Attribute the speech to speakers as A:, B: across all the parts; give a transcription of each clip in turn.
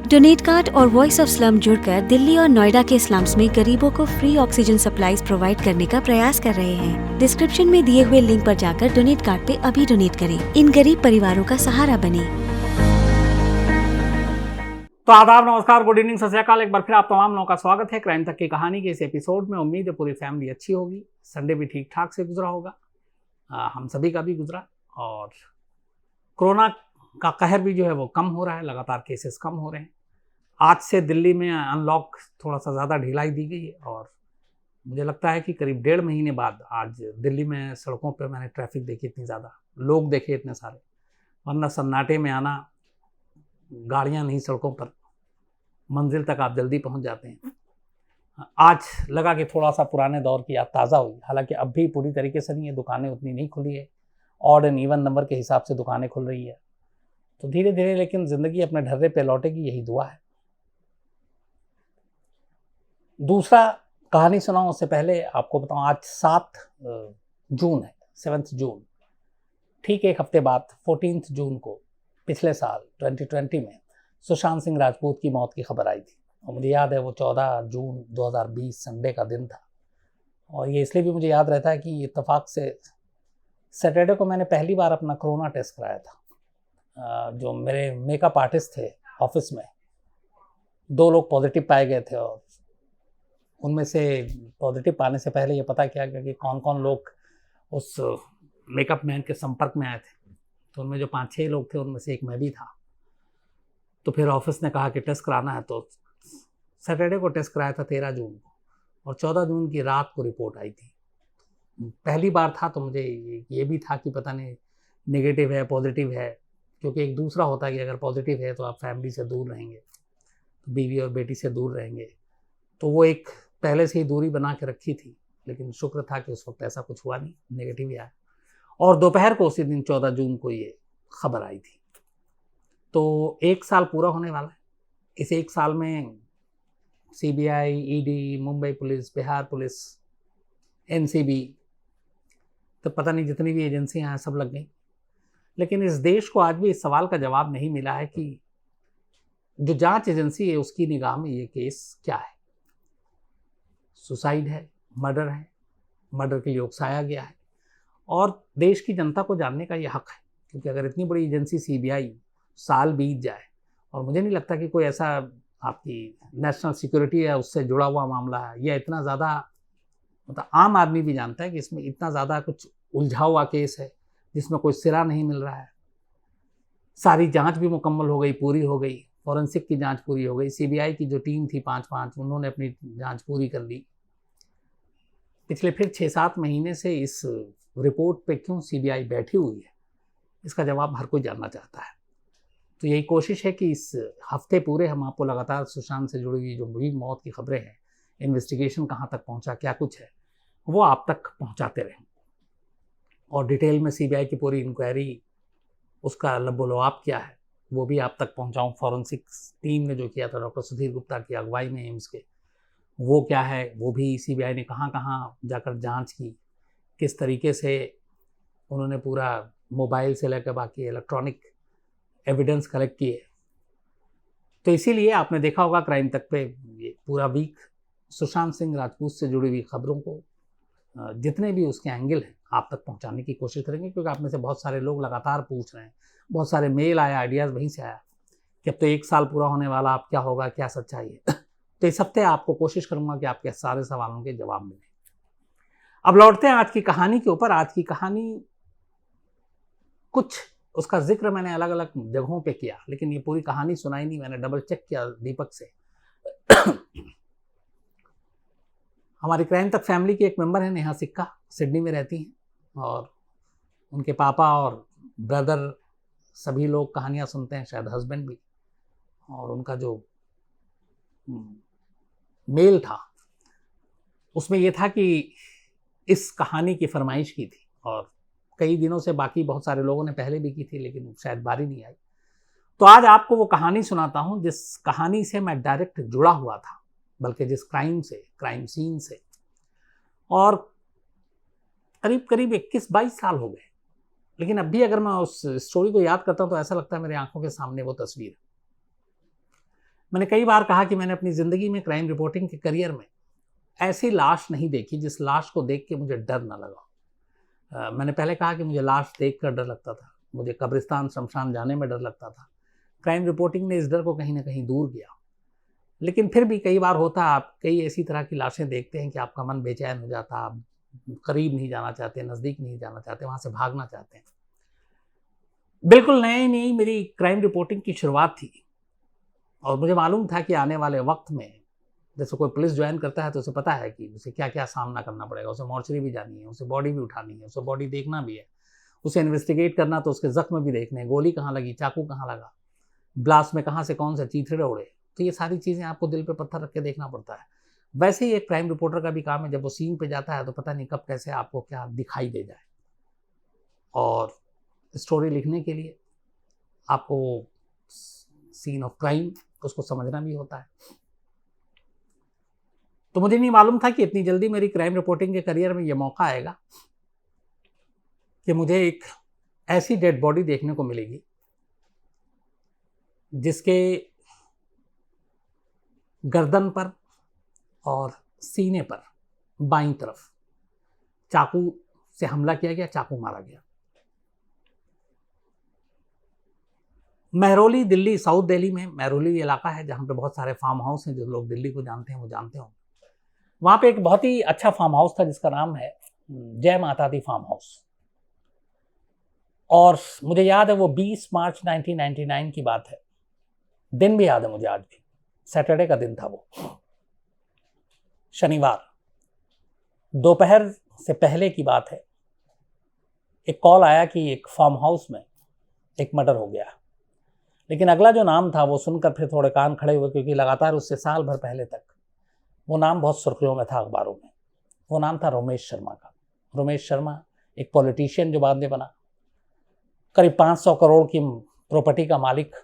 A: Donate card और voice of slum जुड़कर दिल्ली और नोएडा के स्लम्स में गरीबों को फ्री ऑक्सीजन सप्लाईज प्रोवाइड करने का प्रयास कर रहे हैं। डिस्क्रिप्शन में दिए हुए लिंक पर जाकर डोनेट कार्ड पे अभी डोनेट करें। इन गरीब परिवारों का सहारा बने।
B: तो आदाब, नमस्कार, गुड इवनिंग, सत श्री अकाल। एक बार फिर आप तमाम लोगों का स्वागत है क्राइम तक की कहानी के इस एपिसोड में। उम्मीद है पूरी फैमिली अच्छी होगी, संडे भी ठीक ठाक से गुजरा होगा, हम सभी का भी गुजरा। और कोरोना का कहर भी जो है वो कम हो रहा है, लगातार केसेस कम हो रहे हैं। आज से दिल्ली में अनलॉक थोड़ा सा ज़्यादा ढिलाई दी गई है और मुझे लगता है कि करीब 1.5 महीने बाद आज दिल्ली में सड़कों पे मैंने ट्रैफिक देखी, इतनी ज़्यादा लोग देखे, इतने सारे। वरना सन्नाटे में आना, गाड़ियाँ नहीं सड़कों पर, मंजिल तक आप जल्दी पहुंच जाते हैं। आज लगा कि थोड़ा सा पुराने दौर की याद ताज़ा हुई। हालांकि अब भी पूरी तरीके से नहीं है, दुकानें उतनी नहीं खुली है, ऑड एंड इवन नंबर के हिसाब से दुकानें खुल रही है। तो धीरे धीरे लेकिन ज़िंदगी अपने ढर्रे पे लौटेगी, यही दुआ है। दूसरा कहानी सुनाऊं उससे पहले आपको बताऊं, आज 7 जून है, 7 जून। ठीक एक हफ्ते बाद 14 जून को पिछले साल 2020 में सुशांत सिंह राजपूत की मौत की खबर आई थी। और मुझे याद है वो 14 जून 2020 संडे का दिन था। और ये इसलिए भी मुझे याद रहता है कि इत्तेफाक से सैटरडे को मैंने पहली बार अपना कोरोना टेस्ट कराया था। जो मेरे मेकअप आर्टिस्ट थे ऑफिस में, 2 लोग पॉजिटिव पाए गए थे और उनमें से पॉजिटिव पाने से पहले ये पता किया गया कि कौन कौन लोग उस मेकअप मैन के संपर्क में आए थे। तो उनमें जो 5-6 लोग थे, उनमें से एक मैं भी था। तो फिर ऑफिस ने कहा कि टेस्ट कराना है, तो सैटरडे को टेस्ट कराया था 13 जून को, और 14 जून की रात को रिपोर्ट आई थी। पहली बार था तो मुझे ये भी था कि पता नहीं नेगेटिव है पॉजिटिव है, क्योंकि एक दूसरा होता है कि अगर पॉजिटिव है तो आप फैमिली से दूर रहेंगे, तो बीवी और बेटी से दूर रहेंगे। तो वो एक पहले से ही दूरी बना के रखी थी, लेकिन शुक्र था कि उस वक्त ऐसा कुछ हुआ नहीं, नेगेटिव ही आया। और दोपहर को उसी दिन 14 जून को ये खबर आई थी। तो 1 साल पूरा होने वाला है। इस 1 साल में CBI, ED, Mumbai police, Bihar police, NCB, तो पता नहीं जितनी भी एजेंसियां हैं सब लग गई। लेकिन इस देश को आज भी इस सवाल का जवाब नहीं मिला है कि जो जांच एजेंसी है उसकी निगाह में ये केस क्या है। सुसाइड है, मर्डर है, मर्डर के लिए उकसाया गया है, और देश की जनता को जानने का ये हक है। क्योंकि अगर इतनी बड़ी एजेंसी CBI, साल बीत जाए और मुझे नहीं लगता कि कोई ऐसा आपकी नेशनल सिक्योरिटी है उससे जुड़ा हुआ मामला है, या इतना ज़्यादा, मतलब आम आदमी भी जानता है कि इसमें इतना ज़्यादा कुछ उलझा हुआ केस है जिसमें कोई सिरा नहीं मिल रहा है। सारी जांच भी मुकम्मल हो गई, पूरी हो गई, फॉरेंसिक की जांच पूरी हो गई, CBI की जो टीम थी 5-5, उन्होंने अपनी जांच पूरी कर ली। पिछले फिर 6-7 महीने से इस रिपोर्ट पे क्यों CBI बैठी हुई है, इसका जवाब हर कोई जानना चाहता है। तो यही कोशिश है कि इस हफ्ते पूरे हम आपको लगातार सुशांत से जुड़ी हुई जो भी मौत की खबरें हैं, इन्वेस्टिगेशन कहाँ तक पहुँचा, क्या कुछ है, वो आप तक पहुँचाते रहें। और डिटेल में CBI की पूरी इंक्वायरी, उसका लबोलवाब क्या है, वो भी आप तक पहुँचाऊँ। फॉरेंसिक टीम ने जो किया था डॉक्टर सुधीर गुप्ता की अगुवाई में एम्स के, वो क्या है, वो भी CBI ने कहाँ कहाँ जाकर जांच की, किस तरीके से उन्होंने पूरा मोबाइल से लेकर बाकी इलेक्ट्रॉनिक एविडेंस कलेक्ट किए। तो इसीलिए आपने देखा होगा क्राइम तक पे ये पूरा वीक सुशांत सिंह राजपूत से जुड़ी हुई खबरों को, जितने भी उसके एंगल हैं, आप तक पहुंचाने की कोशिश करेंगे। क्योंकि आप में से बहुत सारे लोग लगातार पूछ रहे हैं, बहुत सारे मेल आया, आइडियाज़ वहीं से आया कि अब तो 1 साल पूरा होने वाला, अब क्या होगा, क्या सच्चाई है। तो इस हफ्ते आपको कोशिश करूंगा कि आपके सारे सवालों के जवाब मिले। अब लौटते हैं आज की कहानी के ऊपर। आज की कहानी कुछ उसका जिक्र मैंने अलग अलग जगहों पे किया, लेकिन ये पूरी कहानी सुनाई नहीं, मैंने डबल चेक किया दीपक से। हमारी क्राइम तक फैमिली की एक मेंबर है, नेहा सिक्का, सिडनी में रहती हैं, और उनके पापा और ब्रदर सभी लोग कहानियाँ सुनते हैं, शायद हस्बैंड भी। और उनका जो मेल था उसमें यह था कि इस कहानी की फरमाइश की थी, और कई दिनों से बाकी बहुत सारे लोगों ने पहले भी की थी, लेकिन शायद बारी नहीं आई। तो आज आपको वो कहानी सुनाता हूं जिस कहानी से मैं डायरेक्ट जुड़ा हुआ था, बल्कि जिस क्राइम से, क्राइम सीन से, और करीब करीब 21-22 साल हो गए, लेकिन अब भी अगर मैं उस स्टोरी को याद करता हूं तो ऐसा लगता है मेरी आंखों के सामने वो तस्वीर। मैंने कई बार कहा कि मैंने अपनी ज़िंदगी में क्राइम रिपोर्टिंग के करियर में ऐसी लाश नहीं देखी जिस लाश को देख के मुझे डर ना लगा। मैंने पहले कहा कि मुझे लाश देख कर डर लगता था, मुझे कब्रिस्तान शमशान जाने में डर लगता था। क्राइम रिपोर्टिंग ने इस डर को कहीं ना कहीं दूर किया। लेकिन फिर भी कई बार होता है, आप कई ऐसी तरह की लाशें देखते हैं कि आपका मन बेचैन हो जाता, आप करीब नहीं जाना चाहते, नज़दीक नहीं जाना चाहते, वहाँ से भागना चाहते हैं। बिल्कुल नई नई मेरी क्राइम रिपोर्टिंग की शुरुआत थी और मुझे मालूम था कि आने वाले वक्त में जैसे कोई पुलिस ज्वाइन करता है तो उसे पता है कि उसे क्या क्या सामना करना पड़ेगा। उसे मॉर्चरी भी जानी है, उसे बॉडी भी उठानी है, उसे बॉडी देखना भी है, उसे इन्वेस्टिगेट करना, तो उसके जख्म भी देखने हैं, गोली कहाँ लगी, चाकू कहाँ लगा, ब्लास्ट में कहाँ से कौन से चीथड़े उड़े। तो ये सारी चीज़ें आपको दिल पे पत्थर रख के देखना पड़ता है। वैसे ही एक क्राइम रिपोर्टर का भी काम है, जब वो सीन पे जाता है तो पता नहीं कब कैसे आपको क्या दिखाई दे जाए। और स्टोरी लिखने के लिए आपको सीन ऑफ क्राइम उसको समझना भी होता है। तो मुझे नहीं मालूम था कि इतनी जल्दी मेरी क्राइम रिपोर्टिंग के करियर में ये मौका आएगा कि मुझे एक ऐसी डेड बॉडी देखने को मिलेगी जिसके गर्दन पर और सीने पर बाईं तरफ चाकू से हमला किया गया, चाकू मारा गया। महरौली दिल्ली, साउथ दिल्ली में महरौली इलाका है जहाँ पे बहुत सारे फार्म हाउस हैं। जो लोग दिल्ली को जानते हैं वो जानते होंगे। वहाँ पे एक बहुत ही अच्छा फार्म हाउस था जिसका नाम है जय माता दी फार्म हाउस। और मुझे याद है वो 20 मार्च 1999 की बात है। दिन भी याद है मुझे आज भी। सैटरडे का दिन था वो, शनिवार दोपहर से पहले की बात है। एक कॉल आया कि एक फार्म हाउस में एक मर्डर हो गया। लेकिन अगला जो नाम था वो सुनकर फिर थोड़े कान खड़े हुए, क्योंकि लगातार उससे साल भर पहले तक वो नाम बहुत सुर्खियों में था अखबारों में। वो नाम था रोमेश शर्मा का। रोमेश शर्मा एक पॉलिटिशियन जो बाद में बना, करीब 500 करोड़ की प्रॉपर्टी का मालिक।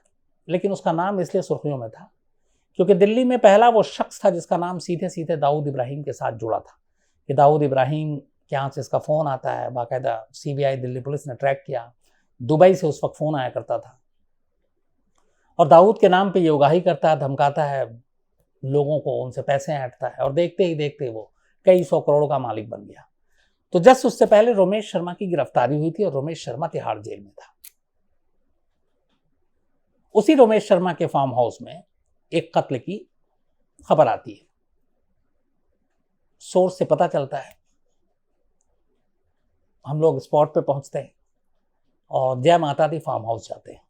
B: लेकिन उसका नाम इसलिए सुर्खियों में था क्योंकि दिल्ली में पहला वो शख्स था जिसका नाम सीधे सीधे दाऊद इब्राहिम के साथ जुड़ा था। कि दाऊद इब्राहिम के यहाँ से इसका फ़ोन आता है, बाकायदा CBI दिल्ली पुलिस ने ट्रैक किया। दुबई से उस वक्त फ़ोन आया करता था और दाऊद के नाम पे ये उगाही करता है, धमकाता है लोगों को, उनसे पैसे ऐंठता है और देखते ही देखते वो कई 100 करोड़ का मालिक बन गया। तो जस्ट उससे पहले रोमेश शर्मा की गिरफ्तारी हुई थी और रोमेश शर्मा तिहाड़ जेल में था। उसी रोमेश शर्मा के फार्म हाउस में एक कत्ल की खबर आती है। सोर्स से पता चलता है, हम लोग स्पॉट पे पहुंचते हैं और जय माता दी फार्म हाउस जाते हैं।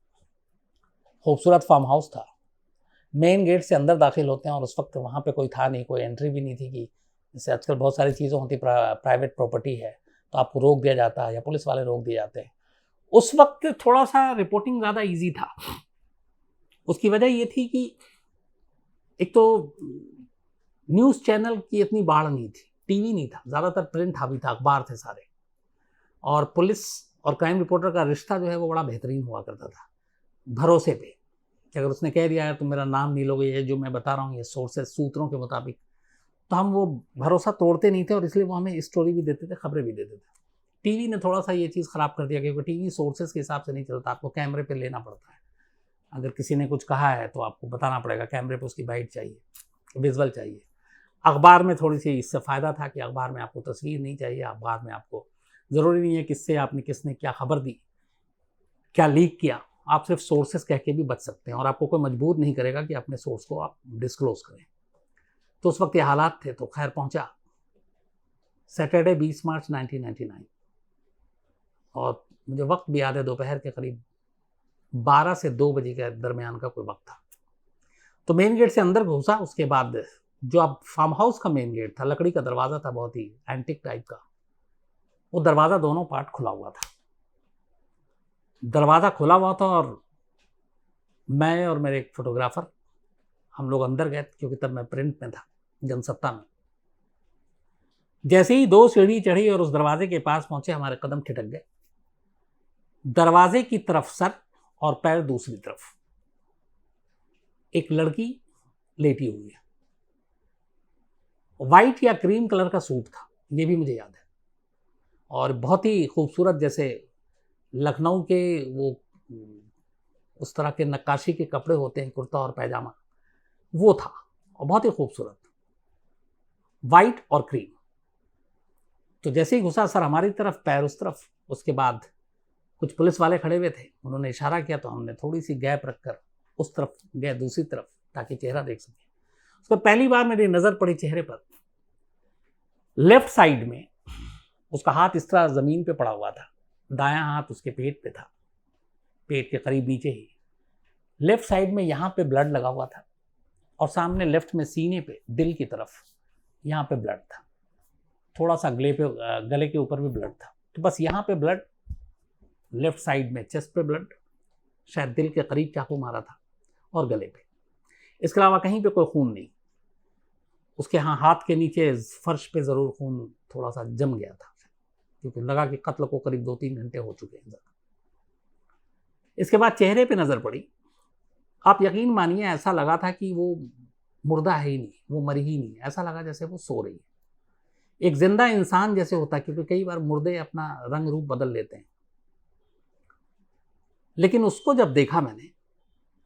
B: खूबसूरत फार्म हाउस था। मेन गेट से अंदर दाखिल होते हैं और उस वक्त वहाँ पे कोई था नहीं, कोई एंट्री भी नहीं थी। कि जैसे आजकल बहुत सारी चीज़ें होती, प्राइवेट प्रॉपर्टी है तो आपको रोक दिया जाता है या पुलिस वाले रोक दिए जाते हैं। उस वक्त थोड़ा सा रिपोर्टिंग ज़्यादा ईजी था। उसकी वजह ये थी कि एक तो न्यूज़ चैनल की इतनी बाढ़ नहीं थी, टीवी नहीं था, ज़्यादातर प्रिंट हावी था, अखबार थे सारे। और पुलिस और क्राइम रिपोर्टर का रिश्ता जो है वो बड़ा बेहतरीन हुआ करता था, भरोसे पे कि अगर उसने कह दिया है तो मेरा नाम नहीं लोगे, ये जो मैं बता रहा हूँ ये सोर्सेस सूत्रों के मुताबिक, तो हम वो भरोसा तोड़ते नहीं थे और इसलिए वो हमें स्टोरी भी देते थे, खबरें भी देते थे। टीवी ने थोड़ा सा ये चीज़ ख़राब कर दिया क्योंकि टीवी सोर्सेस के हिसाब से नहीं चलता, आपको कैमरे पे लेना पड़ता है। अगर किसी ने कुछ कहा है तो आपको बताना पड़ेगा, कैमरे पे उसकी बाइट चाहिए, विजुअल चाहिए। अखबार में थोड़ी सी इससे फ़ायदा था कि अखबार में आपको तस्वीर नहीं चाहिए, अखबार में आपको ज़रूरी नहीं है किससे आपने किसने क्या खबर दी, क्या लीक किया, आप सिर्फ सोर्सेस कह के भी बच सकते हैं और आपको कोई मजबूर नहीं करेगा कि अपने सोर्स को आप डिस्क्लोज करें। तो उस वक्त ये हालात थे। तो खैर पहुंचा सैटरडे 20 मार्च 1999 और मुझे वक्त भी याद है, दोपहर के करीब 12 से 2 बजे के दरमियान का कोई वक्त था। तो मेन गेट से अंदर घुसा, उसके बाद जो अब फार्म हाउस का मेन गेट था, लकड़ी का दरवाज़ा था, बहुत ही एंटिक टाइप का। वो दरवाज़ा दोनों पार्ट खुला हुआ था। दरवाज़ा खुला हुआ था और मैं और मेरे एक फोटोग्राफर हम लोग अंदर गए क्योंकि तब मैं प्रिंट में था, जनसत्ता में। जैसे ही 2 सीढ़ी चढ़ी और उस दरवाजे के पास पहुंचे, हमारे कदम ठिठक गए। दरवाजे की तरफ सर और पैर दूसरी तरफ एक लड़की लेटी हुई है। वाइट या क्रीम कलर का सूट था, ये भी मुझे याद है, और बहुत ही खूबसूरत, जैसे लखनऊ के वो उस तरह के नक्काशी के कपड़े होते हैं, कुर्ता और पैजामा, वो था, और बहुत ही खूबसूरत, वाइट और क्रीम। तो जैसे ही घुसा सर हमारी तरफ, पैर उस तरफ, उसके बाद कुछ पुलिस वाले खड़े हुए थे, उन्होंने इशारा किया तो हमने थोड़ी सी गैप रखकर उस तरफ गए, दूसरी तरफ, ताकि चेहरा देख सके। उसको पहली बार मेरी नज़र पड़ी चेहरे पर, लेफ्ट साइड में उसका हाथ इस तरह ज़मीन पे पड़ा हुआ था, दायां हाथ उसके पेट पे था, पेट के करीब नीचे ही। लेफ्ट साइड में यहाँ पे ब्लड लगा हुआ था, और सामने लेफ्ट में सीने पे, दिल की तरफ, यहाँ पे ब्लड था। थोड़ा सा गले के ऊपर भी ब्लड था। तो बस यहाँ पे ब्लड, लेफ्ट साइड में चेस्ट पे ब्लड, शायद दिल के करीब चाकू मारा था, और गले पे। इसके अलावा कहीं पे कोई खून नहीं। उसके हाथ के नीचे फर्श पे ज़रूर खून थोड़ा सा जम गया था, क्योंकि लगा कि कत्ल को करीब 2-3 घंटे हो चुके हैं। इसके बाद चेहरे पे नज़र पड़ी, आप यकीन मानिए ऐसा लगा था कि वो मुर्दा है ही नहीं, वो मरी ही नहीं, ऐसा लगा जैसे वो सो रही है, एक जिंदा इंसान जैसे होता है, क्योंकि कई बार मुर्दे अपना रंग रूप बदल लेते हैं। लेकिन उसको जब देखा मैंने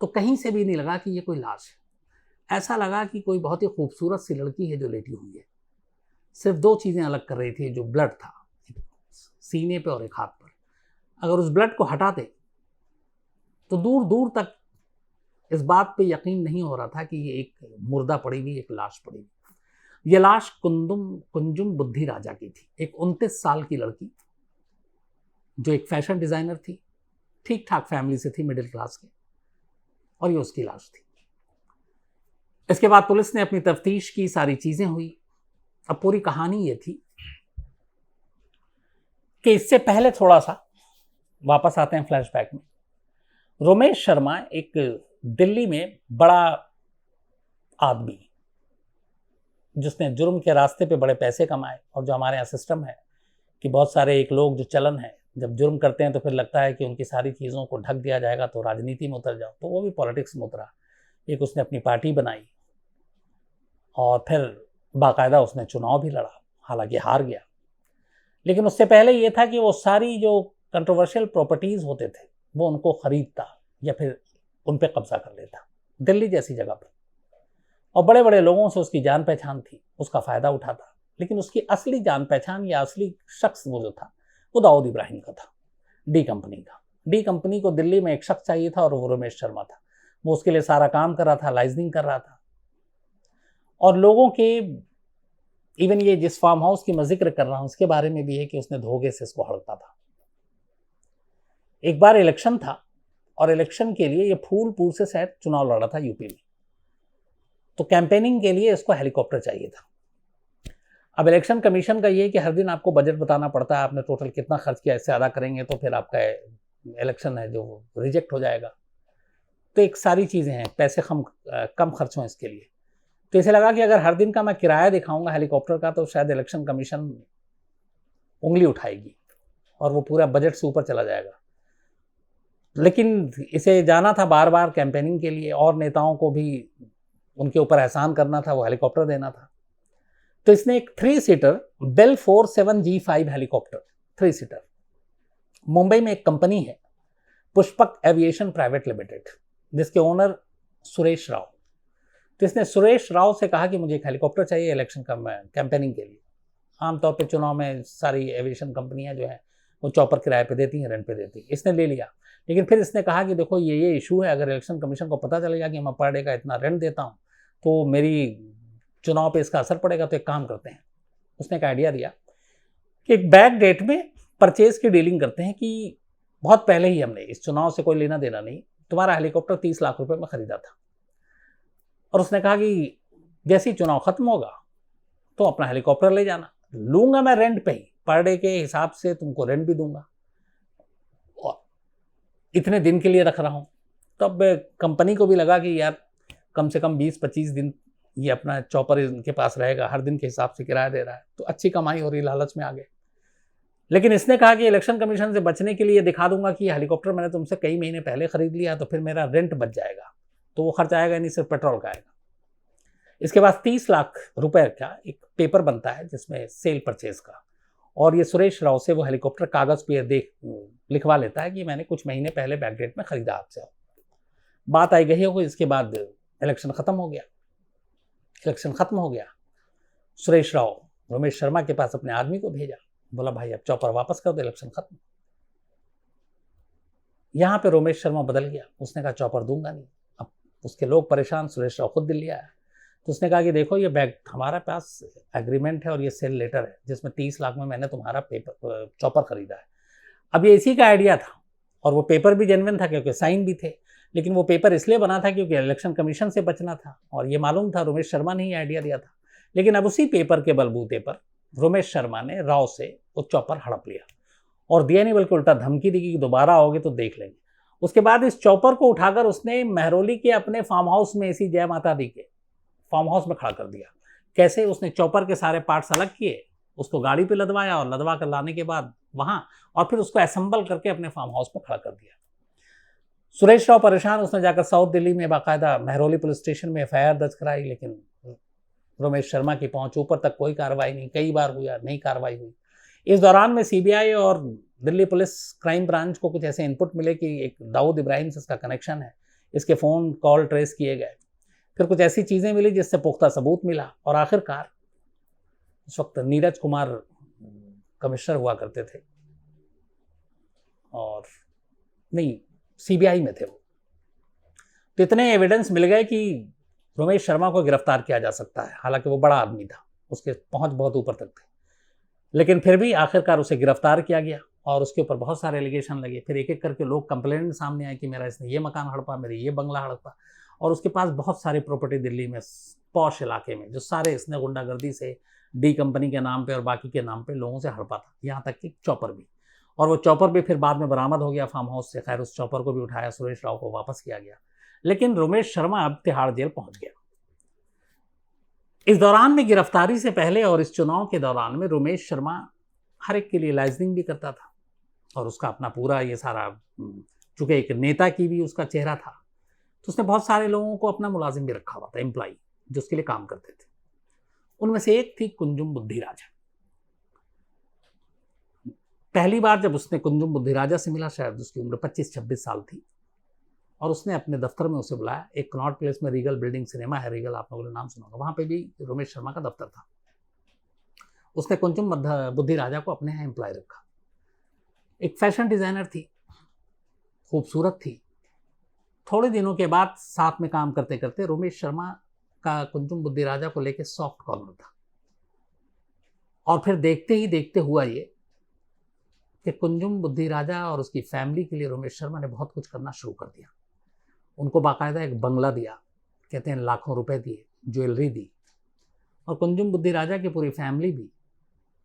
B: तो कहीं से भी नहीं लगा कि ये कोई लाश है। ऐसा लगा कि कोई बहुत ही खूबसूरत सी लड़की है जो लेटी हुई है। सिर्फ 2 चीज़ें अलग कर रही थी, जो ब्लड था सीने पे और एक हाथ पर। अगर उस ब्लड को हटाते तो दूर दूर तक इस बात पे यकीन नहीं हो रहा था कि ये एक मुर्दा पड़ी हुई, एक लाश पड़ी हुई। ये लाश कुंजुम बुद्धि राजा की थी, एक 29 साल की लड़की जो एक फैशन डिजाइनर थी, ठीक ठाक फैमिली से थी, मिडिल क्लास के, और ये उसकी लाश थी। इसके बाद पुलिस ने अपनी तफ्तीश की, सारी चीजें हुई। अब पूरी कहानी ये थी कि इससे पहले थोड़ा सा वापस आते हैं फ्लैशबैक में। रोमेश शर्मा एक दिल्ली में बड़ा आदमी, जिसने जुर्म के रास्ते पे बड़े पैसे कमाए, और जो हमारे यहाँ सिस्टम है कि बहुत सारे एक लोग जो चलन है, जब जुर्म करते हैं तो फिर लगता है कि उनकी सारी चीज़ों को ढक दिया जाएगा तो राजनीति में उतर जाओ, तो वो भी पॉलिटिक्स में उतरा। एक उसने अपनी पार्टी बनाई, और फिर बाकायदा उसने चुनाव भी लड़ा, हालांकि हार गया। लेकिन उससे पहले ये था कि वो सारी जो कंट्रोवर्शियल प्रॉपर्टीज़ होते थे वो उनको खरीदता या फिर उन पर कब्जा कर लेता, दिल्ली जैसी जगह पर। और बड़े बड़े लोगों से उसकी जान पहचान थी, उसका फ़ायदा उठाता। लेकिन उसकी असली जान पहचान या असली शख्स वो जो था, वो दाऊद इब्राहिम का था, डी कंपनी का। डी कंपनी को दिल्ली में एक शख्स चाहिए था, और वो रोमेश शर्मा था। वो उसके लिए सारा काम कर रहा था, लाइजनिंग कर रहा था, और लोगों के, इवन ये जिस फार्म हाउस की मैं जिक्र कर रहा हूँ उसके बारे में भी है कि उसने धोखे से इसको हड़पता था। एक बार इलेक्शन था, और इलेक्शन के लिए ये फूलपुर से शायद चुनाव लड़ा था यूपी में, तो कैंपेनिंग के लिए इसको हेलीकॉप्टर चाहिए था। अब इलेक्शन कमीशन का ये कि हर दिन आपको बजट बताना पड़ता है, आपने टोटल कितना खर्च किया, इससे ज़्यादा करेंगे तो फिर आपका इलेक्शन है जो रिजेक्ट हो जाएगा। तो एक सारी चीज़ें हैं, पैसे कम खर्च हों इसके लिए। तो इसे लगा कि अगर हर दिन का मैं किराया दिखाऊंगा हेलीकॉप्टर का तो शायद इलेक्शन कमीशन उंगली उठाएगी और वो पूरा बजट से ऊपर चला जाएगा। लेकिन इसे जाना था बार बार कैंपेनिंग के लिए, और नेताओं को भी उनके ऊपर एहसान करना था, वो हेलीकॉप्टर देना था। तो इसने एक 3 seater bell 47G5 helicopter, 3 seater, Mumbai में एक कंपनी है पुष्पक एविएशन प्राइवेट लिमिटेड, जिसके ओनर सुरेश राव। तो इसने सुरेश राव से कहा कि मुझे एक हेलीकॉप्टर चाहिए इलेक्शन कैंपेनिंग के लिए। आमतौर पे चुनाव में सारी एविएशन कंपनियां जो है वो चॉपर किराए पे देती हैं, रेंट पे देती हैं। इसने ले लिया, लेकिन फिर इसने कहा कि देखो ये इशू है, अगर इलेक्शन कमीशन को पता चलेगा कि मैं पर डे का इतना रेंट देता हूँ तो मेरी चुनाव पे इसका असर पड़ेगा, तो एक काम करते हैं। उसने एक आइडिया दिया कि एक बैक डेट में परचेज की डीलिंग करते हैं कि बहुत पहले ही हमने, इस चुनाव से कोई लेना देना नहीं, तुम्हारा हेलीकॉप्टर 30 लाख रुपए में खरीदा था, और उसने कहा कि जैसे ही चुनाव खत्म होगा तो अपना हेलीकॉप्टर ले जाना, लूंगा मैं रेंट पे ही, पर डे के हिसाब से तुमको रेंट भी दूंगा, और इतने दिन के लिए रख रहा हूं। तब कंपनी को भी लगा कि यार कम से कम 20-25 दिन ये अपना चॉपर इनके पास रहेगा, हर दिन के हिसाब से किराया दे रहा है, तो अच्छी कमाई हो रही, लालच में आ गए। लेकिन इसने कहा कि इलेक्शन कमीशन से बचने के लिए दिखा दूंगा कि हेलीकॉप्टर मैंने तुमसे कई महीने पहले खरीद लिया, तो फिर मेरा रेंट बच जाएगा, तो वो खर्च आएगा नहीं, सिर्फ पेट्रोल का आएगा। इसके बाद 30 लाख रुपए का एक पेपर बनता है जिसमें सेल परचेज का, और ये सुरेश राव से वो हेलीकॉप्टर कागज पे लिखवा लेता है कि मैंने कुछ महीने पहले बैकडेट में खरीदा आपसे। बात आई गई हो, इसके बाद इलेक्शन खत्म हो गया। इलेक्शन खत्म हो गया। सुरेश राव रमेश शर्मा के पास अपने आदमी को भेजा, बोला भाई अब चॉपर वापस कर दो, इलेक्शन खत्म। यहाँ पे रमेश शर्मा बदल गया, उसने कहा चॉपर दूंगा नहीं। अब उसके लोग परेशान, सुरेश राव खुद दिल्ली आया तो उसने कहा कि देखो ये बैग हमारे पास एग्रीमेंट है और ये सेल लेटर है जिसमें 30 लाख में मैंने तुम्हारा पेपर चॉपर खरीदा है। अब ये इसी का आइडिया था और वो पेपर भी जेन्युइन था क्योंकि साइन भी थे, लेकिन वो पेपर इसलिए बना था क्योंकि इलेक्शन कमीशन से बचना था और ये मालूम था रमेश शर्मा ने ही आइडिया दिया था। लेकिन अब उसी पेपर के बलबूते पर रमेश शर्मा ने राव से वो चॉपर हड़प लिया और दिया नहीं बल्कि उल्टा धमकी दी कि दोबारा आओगे तो देख लेंगे। उसके बाद इस चॉपर को उठाकर उसने महरौली के अपने फार्म हाउस में, इसी जय माता दी के फार्म हाउस में खड़ा कर दिया। कैसे? उसने चॉपर के सारे पार्ट्स अलग किए, उसको गाड़ी पे लदवाया और लदवा कर लाने के बाद वहां, और फिर उसको असेंबल करके अपने फार्म हाउस पर खड़ा कर दिया। सुरेश राव परेशान, उसने जाकर साउथ दिल्ली में बाकायदा महरौली पुलिस स्टेशन में एफआईआर दर्ज कराई, लेकिन रमेश शर्मा की पहुंच ऊपर तक कोई कार्रवाई नहीं, कई बार हुआ नहीं कार्रवाई हुई। इस दौरान में सीबीआई और दिल्ली पुलिस क्राइम ब्रांच को कुछ ऐसे इनपुट मिले कि एक दाऊद इब्राहिम से इसका कनेक्शन है, इसके फ़ोन कॉल ट्रेस किए गए, फिर कुछ ऐसी चीज़ें मिली जिससे पुख्ता सबूत मिला और आखिरकार उस वक्त नीरज कुमार कमिश्नर हुआ करते थे और नहीं सीबीआई में थे वो, तो इतने एविडेंस मिल गए कि रमेश शर्मा को गिरफ्तार किया जा सकता है। हालांकि वो बड़ा आदमी था, उसके पहुंच बहुत ऊपर तक थे, लेकिन फिर भी आखिरकार उसे गिरफ्तार किया गया और उसके ऊपर बहुत सारे एलिगेशन लगे। फिर एक एक करके लोग कंप्लेंट सामने आए कि मेरा इसने ये मकान हड़पा, मेरे ये बंगला हड़पा, और उसके पास बहुत सारी प्रॉपर्टी दिल्ली में पॉश इलाके में जो सारे इसने गुंडागर्दी से डी कंपनी के नाम पे और बाकी के नाम पे लोगों से हड़पा था, यहाँ तक कि चॉपर भी। और वो चॉपर भी फिर बाद में बरामद हो गया फार्म हाउस से। खैर उस चॉपर को भी उठाया, सुरेश राव को वापस किया गया, लेकिन रमेश शर्मा अब तिहाड़ जेल पहुंच गया। इस दौरान में गिरफ्तारी से पहले और इस चुनाव के दौरान में रमेश शर्मा हर एक के लिए लाइजनिंग भी करता था और उसका अपना पूरा ये सारा, चूंकि एक नेता की भी उसका चेहरा था, तो उसने बहुत सारे लोगों को अपना मुलाजिम भी रखा हुआ था, एम्प्लॉय जो उसके लिए काम करते थे। उनमें से एक थी कुंजुम बुद्धि राजा। पहली बार जब उसने कुंजुम बुद्धि राजा से मिला, शायद उसकी उम्र 25-26 साल थी, और उसने अपने दफ्तर में उसे बुलाया। एक कनॉट प्लेस में रीगल बिल्डिंग सिनेमा है, रीगल आप लोगों ने नाम सुना होगा, वहां पे भी रमेश शर्मा का दफ्तर था। उसने कुंजुम बुद्धि राजा को अपने यहाँ एम्प्लॉय रखा। एक फैशन डिजाइनर थी, खूबसूरत थी। थोड़े दिनों के बाद साथ में काम करते करते रमेश शर्मा का कुंजुम बुद्धि राजा को लेकर सॉफ्ट कॉर्नर था, और फिर देखते ही देखते हुआ ये कि कुंजुम बुद्धि राजा और उसकी फैमिली के लिए रमेश शर्मा ने बहुत कुछ करना शुरू कर दिया। उनको बाकायदा एक बंगला दिया, कहते हैं लाखों रुपए दिए, ज्वेलरी दी, और कुंजुम बुद्धि राजा की पूरी फैमिली भी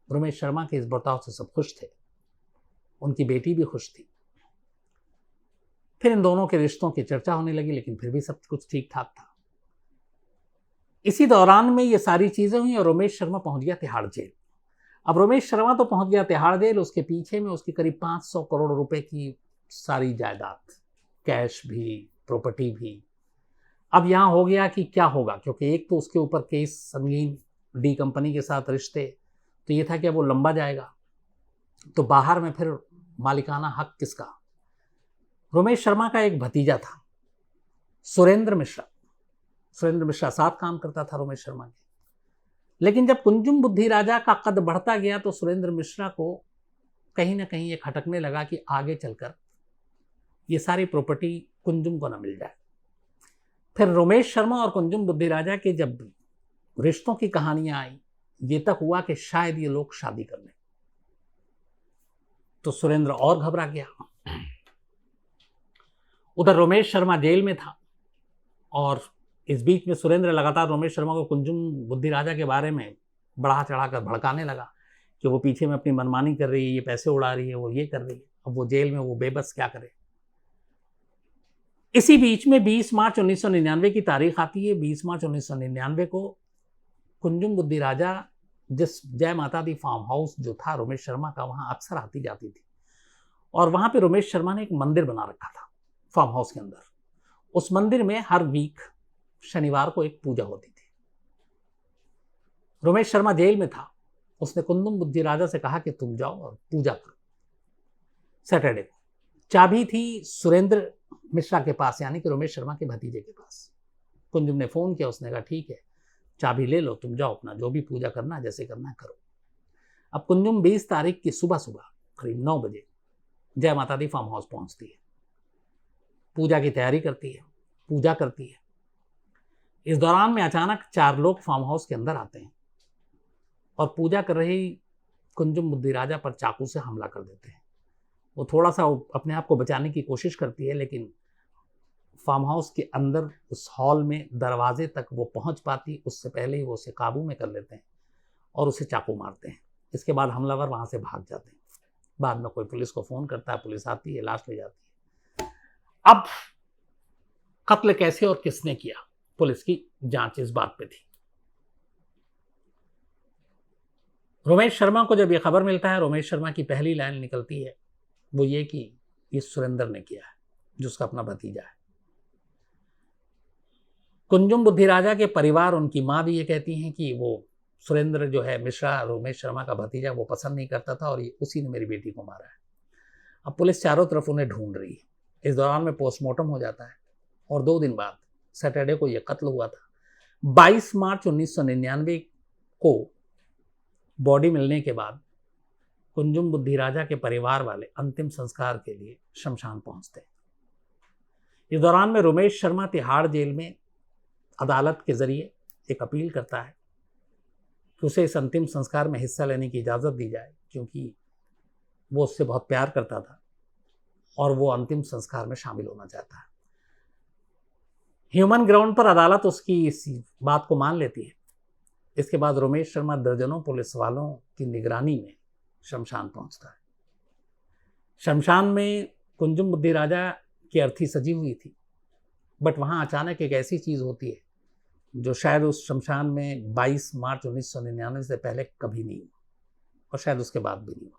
B: रमेश शर्मा के इस बर्ताव से सब खुश थे। उनकी बेटी भी खुश थी। फिर इन दोनों के रिश्तों की चर्चा होने लगी, लेकिन फिर भी सब कुछ ठीक ठाक था। इसी दौरान में ये सारी चीजें हुई और रमेश शर्मा पहुंच गया तिहाड़ जेल। अब रमेश शर्मा तो पहुंच गया तिहाड़ जेल, उसके पीछे में उसकी करीब 500 करोड़ रुपए की सारी जायदाद, कैश भी, प्रॉपर्टी भी। अब यहां हो गया कि क्या होगा, क्योंकि एक तो उसके ऊपर केस संगीन, डी कंपनी के साथ रिश्ते, तो ये था कि वो लंबा जाएगा, तो बाहर में फिर मालिकाना हक किसका। रमेश शर्मा का एक भतीजा था सुरेंद्र मिश्रा। सुरेंद्र मिश्रा साथ काम करता था रमेश शर्मा के, लेकिन जब कुंजुम बुद्धि राजा का कद बढ़ता गया तो सुरेंद्र मिश्रा को कहीं ना कहीं ये खटकने लगा कि आगे चलकर ये सारी प्रॉपर्टी कुंजुम को ना मिल जाए। फिर रमेश शर्मा और कुंजुम बुद्धि राजा के जब रिश्तों की कहानियां आई, ये तक हुआ कि शायद ये लोग शादी कर लें, तो सुरेंद्र और घबरा गया। उधर रमेश शर्मा जेल में था, और इस बीच में सुरेंद्र लगातार रमेश शर्मा को कुंजुम बुद्धि राजा के बारे में बढ़ा चढ़ाकर भड़काने लगा कि वो पीछे में अपनी मनमानी कर रही है, ये पैसे उड़ा रही है, वो ये कर रही है। अब वो जेल में, वो बेबस क्या करे। इसी बीच में 20 मार्च 1999 की तारीख आती है। 20 मार्च 1999 को कुंजुम बुद्धि राजा जिस जय माता दी फार्म हाउस जो था रमेश शर्मा का, वहां अक्सर आती जाती थी, और वहां पे रमेश शर्मा ने एक मंदिर बना रखा था फार्म हाउस के अंदर। उस मंदिर में हर वीक शनिवार को एक पूजा होती थी। रमेश शर्मा जेल में था, उसने कुंजुम बुद्धि राजा से कहा कि तुम जाओ और पूजा करो सैटरडे को। चाबी थी सुरेंद्र मिश्रा के पास, यानी कि रमेश शर्मा के भतीजे के पास। कुंजुम ने फोन किया, उसने कहा ठीक है। चाबी ले लो, तुम जाओ अपना जो भी पूजा करना है, जैसे करना है करो। अब कुंजुम 20 तारीख की सुबह सुबह करीब 9 बजे जय माता दी फार्म हाउस पहुंचती है, पूजा की तैयारी करती है, पूजा करती है। इस दौरान में अचानक 4 लोग फार्म हाउस के अंदर आते हैं और पूजा कर रही कुंजुम बुद्धि राजा पर चाकू से हमला कर देते हैं। वो थोड़ा सा अपने आप को बचाने की कोशिश करती है, लेकिन फार्म हाउस के अंदर उस हॉल में दरवाजे तक वो पहुंच पाती उससे पहले ही वो उसे काबू में कर लेते हैं और उसे चाकू मारते हैं। इसके बाद हमलावर वहां से भाग जाते हैं। बाद में कोई पुलिस को फोन करता है, पुलिस आती है, लाश ले जाती है। अब कत्ल कैसे और किसने किया, पुलिस की जांच इस बात पे थी। रोमेश शर्मा को जब यह खबर मिलता है, रोमेश शर्मा की पहली लाइन निकलती है वो ये कि ये सुरेंद्र ने किया है, जो उसका अपना भतीजा है। कुंजुम बुद्धि राजा के परिवार, उनकी मां भी ये कहती हैं कि वो सुरेंद्र जो है मिश्रा, रोमेश शर्मा का भतीजा, वो पसंद नहीं करता था और ये उसी ने मेरी बेटी को मारा है। अब पुलिस चारों तरफ उन्हें ढूंढ रही है। इस दौरान में पोस्टमार्टम हो जाता है और 2 दिन बाद सैटरडे को यह कत्ल हुआ था। 22 मार्च 1999 को बॉडी मिलने के बाद कुंजुम बुद्धि राजा के परिवार वाले अंतिम संस्कार के लिए शमशान पहुंचते हैं। इस दौरान में रोमेश शर्मा तिहाड़ जेल में अदालत के जरिए एक अपील करता है कि उसे इस अंतिम संस्कार में हिस्सा लेने की इजाज़त दी जाए, क्योंकि वो उससे बहुत प्यार करता था और वो अंतिम संस्कार में शामिल होना चाहता है। ह्यूमन ग्राउंड पर अदालत उसकी इस बात को मान लेती है। इसके बाद रोमेश शर्मा दर्जनों पुलिस वालों की निगरानी में शमशान पहुंचता है। शमशान में कुंजुम बुद्धि राजा की अर्थी सजी हुई थी, बट वहां अचानक एक ऐसी चीज होती है जो शायद उस शमशान में 22 मार्च 1999 से पहले कभी नहीं हुआ और शायद उसके बाद भी नहीं हुआ।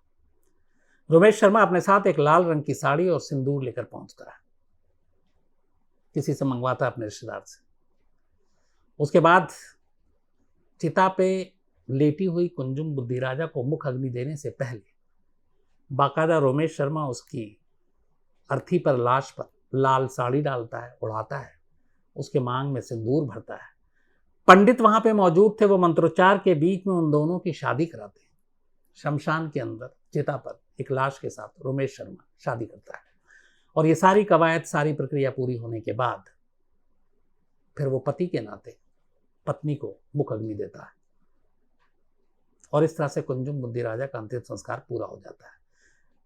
B: रोमेश शर्मा अपने साथ एक लाल रंग की साड़ी और सिंदूर लेकर पहुंचता है, किसी से मंगवाता है अपने रिश्तेदार से। उसके बाद चिता पे लेटी हुई कुंजुम बुद्धि राजा को मुख अग्नि देने से पहले बाकायदा रोमेश शर्मा उसकी अर्थी पर, लाश पर लाल साड़ी डालता है, उड़ाता है, उसके मांग में सिंदूर भरता है। पंडित वहां पे मौजूद थे, वो मंत्रोच्चार के बीच में उन दोनों की शादी कराते हैं। शमशान के अंदर चिता पर एक लाश के साथ रोमेश शर्मा शादी करता है और ये सारी कवायद, सारी प्रक्रिया पूरी होने के बाद फिर वो पति के नाते पत्नी को मुख अग्नि देता है और इस तरह से कुंजुम बुद्धि राजा का अंतिम संस्कार पूरा हो जाता है।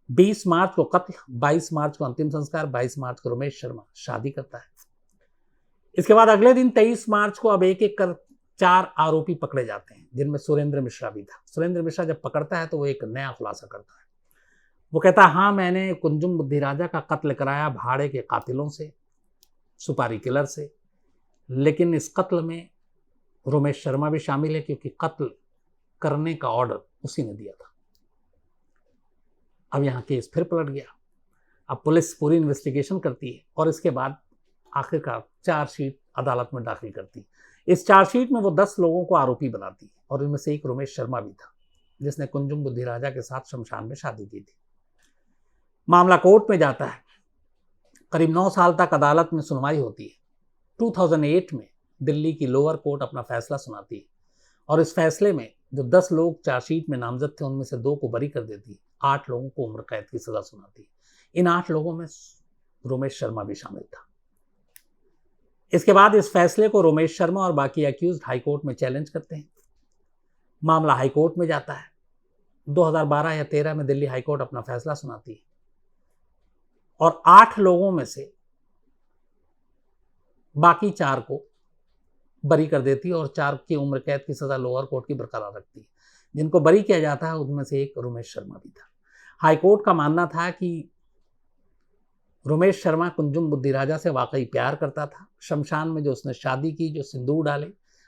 B: 20 मार्च को कत्ल, 22 मार्च को अंतिम संस्कार, 22 मार्च को रोमेश शर्मा शादी करता है। इसके बाद अगले दिन 23 मार्च को अब एक एक कर 4 आरोपी पकड़े जाते हैं, जिनमें सुरेंद्र मिश्रा भी था। सुरेंद्र मिश्रा जब पकड़ता है तो वो एक नया खुलासा करता है। वो कहता है, हाँ मैंने कुंजुम बुद्धि राजा का कत्ल कराया भाड़े के कातिलों से, सुपारी किलर से, लेकिन इस कत्ल में रोमेश शर्मा भी शामिल है, क्योंकि कत्ल करने का ऑर्डर उसी ने दिया था। अब यहाँ केस फिर पलट गया। अब पुलिस पूरी इन्वेस्टिगेशन करती है और इसके बाद आखिरकार चार्जशीट अदालत में दाखिल करती है। इस चार्जशीट में वो 10 लोगों को आरोपी बनाती है और इनमें से एक रोमेश शर्मा भी था, जिसने कुंजुम बुद्धि राजा के साथ शमशान में शादी की थी। मामला कोर्ट में जाता है। करीब 9 साल तक अदालत में सुनवाई होती है। 2008 में दिल्ली की लोअर कोर्ट अपना फैसला सुनाती है और इस फैसले में जो 10 लोग चार्जशीट में नामजद थे, उनमें से 2 को बरी कर देती है, 8 लोगों को उम्र कैद की सजा सुनाती है। इन 8 लोगों में रोमेश शर्मा भी शामिल था। इसके बाद इस फैसले को रोमेश शर्मा और बाकी अक्यूज्ड हाईकोर्ट में चैलेंज करते हैं। मामला हाईकोर्ट में जाता है। 2012 या 13 में दिल्ली हाईकोर्ट अपना फैसला सुनाती है और 8 लोगों में से बाकी 4 को बरी कर देती है और 4 की उम्र कैद की सजा लोअर कोर्ट की बरकरार रखती है। जिनको बरी किया जाता है उनमें से एक रोमेश शर्मा भी था। हाईकोर्ट का मानना था कि रोमेश शर्मा कुंजुम बुद्धि राजा से वाकई प्यार करता था। शमशान में जो उसने शादी की, जो सिंदूर डाले,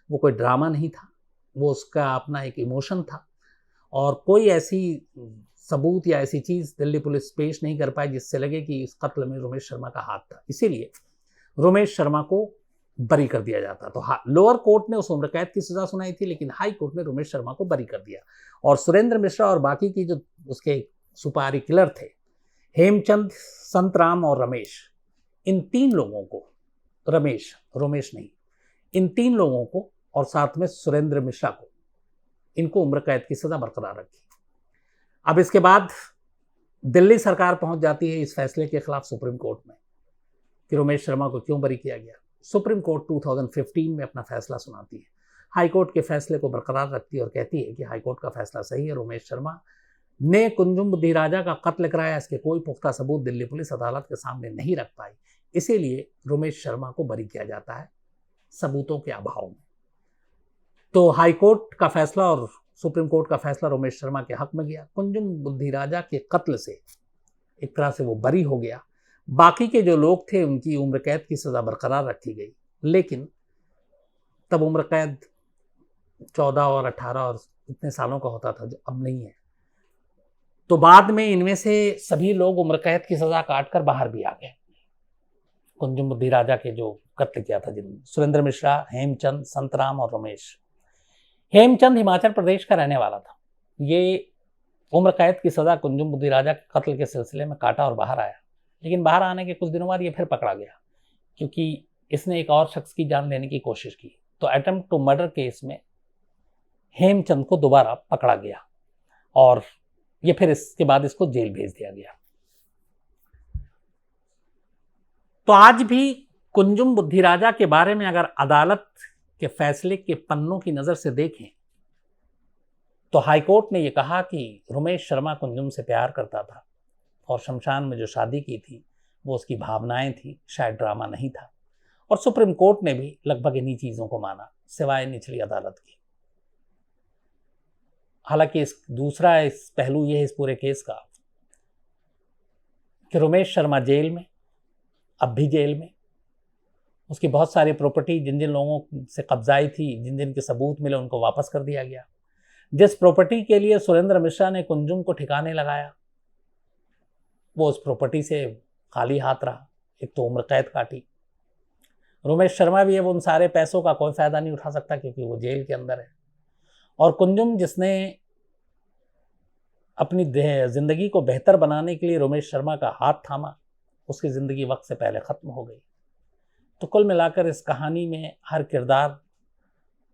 B: वो कोई ड्रामा नहीं था, वो उसका अपना एक इमोशन था और कोई ऐसी सबूत या ऐसी चीज़ दिल्ली पुलिस पेश नहीं कर पाई जिससे लगे कि इस कत्ल में रोमेश शर्मा का हाथ था। इसीलिए रोमेश शर्मा को बरी कर दिया जाता। तो लोअर कोर्ट ने उस उम्र कैद की सजा सुनाई थी, लेकिन हाई कोर्ट ने रोमेश शर्मा को बरी कर दिया और सुरेंद्र मिश्रा और बाकी की जो उसके सुपारी किलर थे, हेमचंद, संतराम और रमेश, इन 3 लोगों को, रोमेश नहीं, इन 3 लोगों को और साथ में सुरेंद्र मिश्रा को, इनको उम्र कैद की सजा बरकरार रखी। अब इसके बाद दिल्ली सरकार पहुंच जाती है इस फैसले के खिलाफ सुप्रीम कोर्ट में कि रमेश शर्मा को क्यों बरी किया गया। सुप्रीम कोर्ट 2015 में अपना फैसला सुनाती है, हाईकोर्ट के फैसले को बरकरार रखती है और कहती है कि हाईकोर्ट का फैसला सही है, रमेश शर्मा ने कुंजुम बुद्धिराजा का कत्ल कराया, इसके कोई पुख्ता सबूत दिल्ली पुलिस अदालत के सामने नहीं रख पाई, इसीलिए रमेश शर्मा को बरी किया जाता है सबूतों के अभाव में। तो हाईकोर्ट का फैसला और सुप्रीम कोर्ट का फैसला रमेश शर्मा के हक में गया। कुंजुम बुद्धिराजा के कत्ल से एक तरह से वो बरी हो गया। बाकी के जो लोग थे उनकी उम्र कैद की सजा बरकरार रखी गई, लेकिन तब उम्र कैद 14 और 18 और इतने सालों का होता था जो अब नहीं है। तो बाद में इनमें से सभी लोग उम्र कैद की सजा काटकर बाहर भी आ गए। कुंजुम बुद्धिराजा के जो कत्ल किया था जिन्होंने, सुरेंद्र मिश्रा, हेमचंद, संतराम और रमेश। हेमचंद हिमाचल प्रदेश का रहने वाला था। ये उम्र कैद की सजा कुंजुम बुद्धिराजा के कत्ल के सिलसिले में काटा और बाहर आया, लेकिन बाहर आने के कुछ दिनों बाद ये फिर पकड़ा गया क्योंकि इसने एक और शख्स की जान लेने की कोशिश की। तो अटेम्प्ट टू मर्डर केस में हेमचंद को दोबारा पकड़ा गया और ये फिर इसके बाद इसको जेल भेज दिया गया। तो आज भी कुंजुम बुद्धिराजा के बारे में अगर अदालत के फैसले के पन्नों की नजर से देखें तो हाईकोर्ट ने यह कहा कि रमेश शर्मा कुंजुम से प्यार करता था और शमशान में जो शादी की थी वो उसकी भावनाएं थी, शायद ड्रामा नहीं था। और सुप्रीम कोर्ट ने भी लगभग इन्हीं चीजों को माना, सिवाय निचली अदालत की। हालांकि इस पहलू ये है इस पूरे केस का कि रमेश शर्मा जेल में, अब भी जेल में, उसकी बहुत सारी प्रॉपर्टी जिन जिन लोगों से कब्जाई थी, जिन जिन के सबूत मिले, उनको वापस कर दिया गया। जिस प्रॉपर्टी के लिए सुरेंद्र मिश्रा ने कुंजुम को ठिकाने लगाया वो उस प्रॉपर्टी से खाली हाथ रहा। एक तो उम्र कैद काटी। रमेश शर्मा भी अब उन सारे पैसों का कोई फायदा नहीं उठा सकता क्योंकि वो जेल के अंदर है। और कुंजुम, जिसने अपनी जिंदगी को बेहतर बनाने के लिए रमेश शर्मा का हाथ थामा, उसकी जिंदगी वक्त से पहले खत्म हो गई। तो कुल मिलाकर इस कहानी में हर किरदार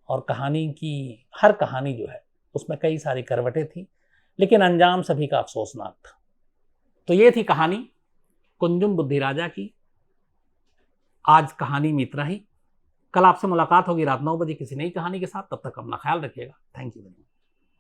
B: और कहानी की हर कहानी जो है उसमें कई सारी करवटें थी, लेकिन अंजाम सभी का अफसोसनाक था। तो ये थी कहानी कुंजुम बुद्धिराजा की। आज कहानी में इतना ही। कल आपसे मुलाकात होगी रात 9 बजे किसी नई कहानी के साथ। तब तक अपना ख्याल रखिएगा। Thank you very much.